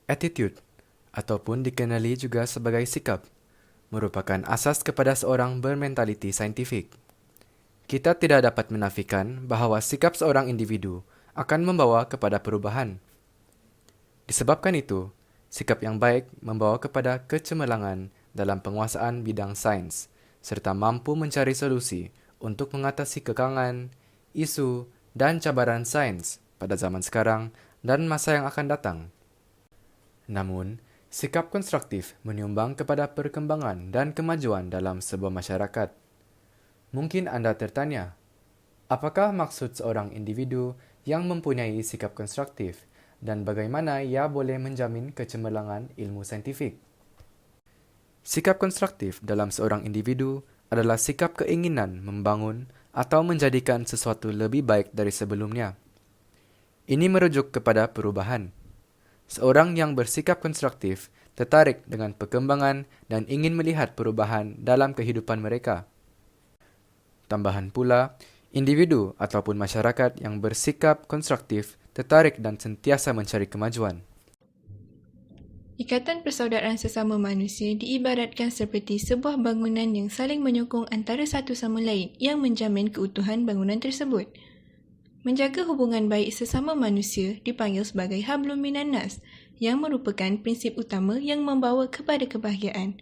Attitude, ataupun dikenali juga sebagai sikap, merupakan asas kepada seorang bermentaliti saintifik. Kita tidak dapat menafikan bahawa sikap seorang individu akan membawa kepada perubahan. Disebabkan itu, sikap yang baik membawa kepada kecemerlangan dalam penguasaan bidang sains, serta mampu mencari solusi untuk mengatasi kekangan, isu, dan cabaran sains pada zaman sekarang dan masa yang akan datang. Namun, sikap konstruktif menyumbang kepada perkembangan dan kemajuan dalam sebuah masyarakat. Mungkin anda tertanya, apakah maksud seorang individu yang mempunyai sikap konstruktif dan bagaimana ia boleh menjamin kecemerlangan ilmu saintifik? Sikap konstruktif dalam seorang individu adalah sikap keinginan membangun atau menjadikan sesuatu lebih baik dari sebelumnya. Ini merujuk kepada perubahan. Seorang yang bersikap konstruktif tertarik dengan perkembangan dan ingin melihat perubahan dalam kehidupan mereka. Tambahan pula, individu ataupun masyarakat yang bersikap konstruktif tertarik dan sentiasa mencari kemajuan. Ikatan persaudaraan sesama manusia diibaratkan seperti sebuah bangunan yang saling menyokong antara satu sama lain yang menjamin keutuhan bangunan tersebut. Menjaga hubungan baik sesama manusia dipanggil sebagai hablum minan nas, yang merupakan prinsip utama yang membawa kepada kebahagiaan.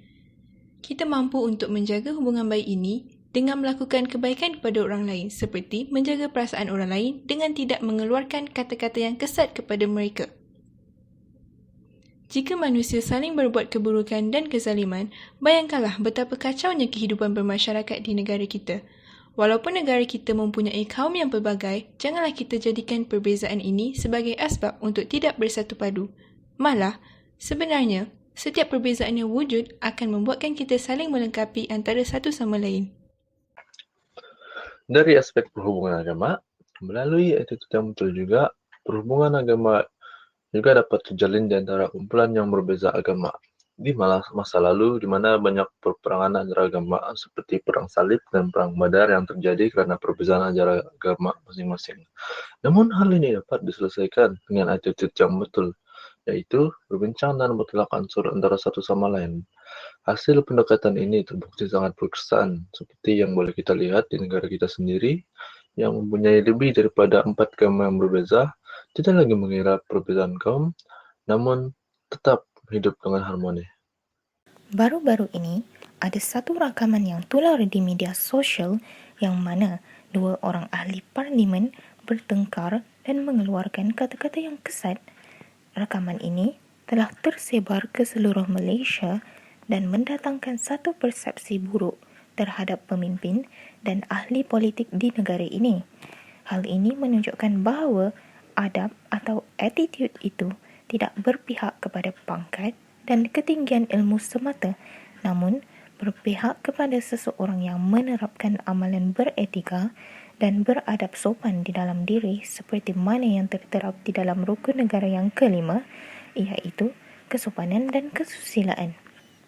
Kita mampu untuk menjaga hubungan baik ini dengan melakukan kebaikan kepada orang lain, seperti menjaga perasaan orang lain dengan tidak mengeluarkan kata-kata yang kesat kepada mereka. Jika manusia saling berbuat keburukan dan kezaliman, bayangkanlah betapa kacaunya kehidupan bermasyarakat di negara kita. Walaupun negara kita mempunyai kaum yang pelbagai, janganlah kita jadikan perbezaan ini sebagai asbab untuk tidak bersatu padu. Malah, sebenarnya, setiap perbezaan yang wujud akan membuatkan kita saling melengkapi antara satu sama lain. Dari aspek perhubungan agama, melalui attitude yang betul juga, perhubungan agama juga dapat terjalin di antara kumpulan yang berbeza agama. Di masa lalu, di mana banyak peperangan antara agama seperti Perang Salib dan Perang Badar yang terjadi karena perbedaan ajaran agama masing-masing. Namun hal ini dapat diselesaikan dengan attitude yang betul, yaitu berbincang dan bertolak ansur antara satu sama lain. Hasil pendekatan ini terbukti sangat berkesan, seperti yang boleh kita lihat di negara kita sendiri, yang mempunyai lebih daripada 4 agama yang berbeza, tidak lagi mengira perbedaan kaum, namun tetap hidup dengan harmoni. Baru-baru ini, ada satu rakaman yang tular di media sosial yang mana dua orang ahli parlimen bertengkar dan mengeluarkan kata-kata yang kesat. Rakaman ini telah tersebar ke seluruh Malaysia dan mendatangkan satu persepsi buruk terhadap pemimpin dan ahli politik di negara ini. Hal ini menunjukkan bahawa adab atau attitude itu tidak berpihak kepada pangkat dan ketinggian ilmu semata, namun berpihak kepada seseorang yang menerapkan amalan beretika dan beradab sopan di dalam diri seperti mana yang tertera di dalam rukun negara yang kelima, iaitu kesopanan dan kesusilaan.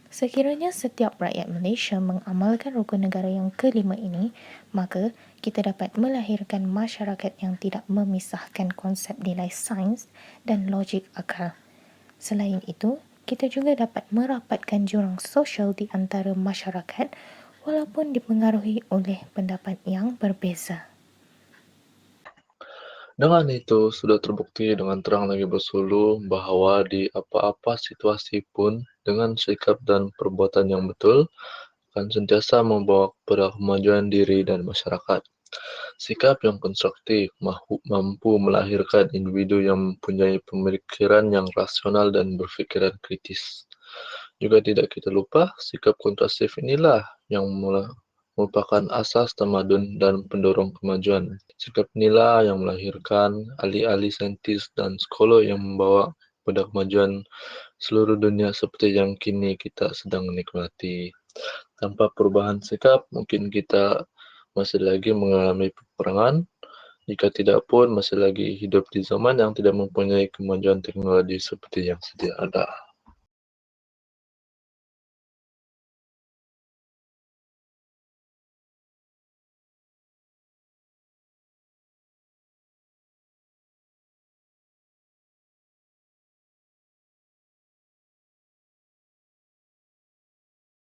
Sekiranya setiap rakyat Malaysia mengamalkan rukun negara yang kelima ini, maka kita dapat melahirkan masyarakat yang tidak memisahkan konsep nilai sains dan logik akal. Selain itu, kita juga dapat merapatkan jurang sosial di antara masyarakat walaupun dipengaruhi oleh pendapat yang berbeza. Dengan itu, sudah terbukti dengan terang lagi bersulu bahwa di apa-apa situasi pun, dengan sikap dan perbuatan yang betul, akan sentiasa membawa kepada kemajuan diri dan masyarakat. Sikap yang konstruktif mampu melahirkan individu yang mempunyai pemikiran yang rasional dan berfikiran kritis. Juga tidak kita lupa, sikap kontrasif inilah yang merupakan asas tamadun dan pendorong kemajuan. Sikap inilah yang melahirkan ahli-ahli saintis dan psikolog yang membawa pada kemajuan seluruh dunia seperti yang kini kita sedang nikmati. Tanpa perubahan sikap, mungkin kita masih lagi mengalami peperangan, jika tidak pun masih lagi hidup di zaman yang tidak mempunyai kemajuan teknologi seperti yang sedia ada.